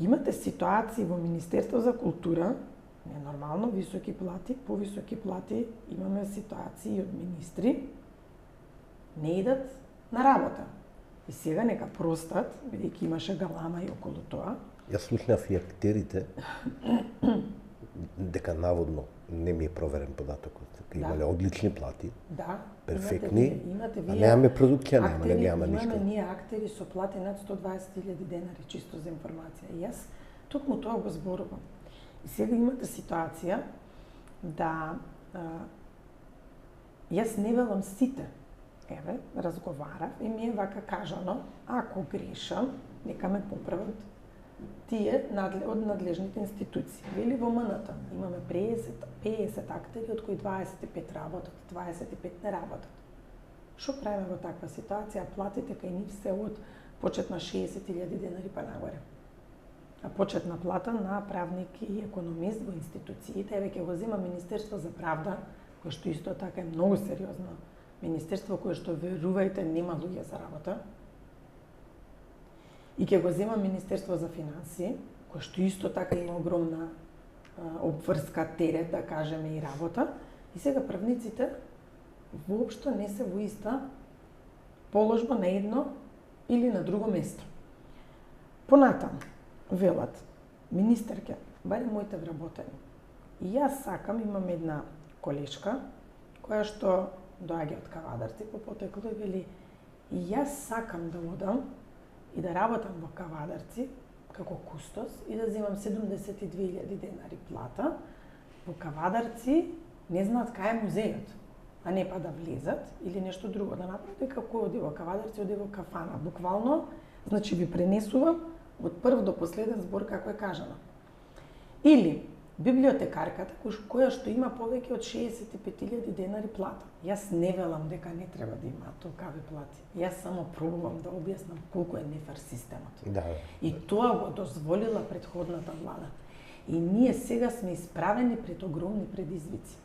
Имате ситуации во Министерство за култура, ненормално високи плати, повисоки плати, имаме ситуации од министри, не идат на работа. И сега нека простат, бидејќи имаше галама и околу тоа. Јас слушнав и актерите дека наводно не ми е проверен податокот, дека имале одлични плати. Да, перфектни, имате а немаме продукција, немаме ништо. Имаме ние актери со плати над 120.000 денари, чисто за информација. И јас токму тоа го зборувам. И сега имате ситуација да јас не велам сите. Еве, разговарав и ми е вака кажано, ако грешам, нека ме поправат тие од надлежните институции. Вели во МНТ имаме 50 актери, од кои 25 работат, 25 не работат. Што правиме во таква ситуација? Платите кај нив се од почетна 60.000 денари па нагоре. А почетна плата на правник и економист во институциите, еве ќе го зема Министерство за правда, кое што исто така е многу сериозно министерство, кое што, верувајте, нема луѓе за работа. И ќе го зема Министерство за финансии, кое што исто така има огромна обврска, терет, да кажеме, и работа. И сега правниците воопшто не се во иста положба на едно или на друго место. Понатаму, велат, министерке, барем моите вработени. И јас сакам, имам една колешка, која што доаѓа од Кавадарци по потекло и вели, и јас сакам да одам и да работам во Кавадарци како кустос и да земам 72.000 денари плата. Во Кавадарци не знаат кај е музејот, а не па да влезат или нешто друго да направат, дека кој оди во Кавадарци, оди во кафана. Буквално, значи ви пренесувам од прв до последен збор како е кажано. Или библиотекарката која што има повеќе од 65.000 денари плата. Јас не велам дека не треба да има толкави плати. Јас само пробувам да објаснам колку е нефар системот. Да. И тоа го дозволила претходната влада. И ние сега сме исправени пред огромни предизвици.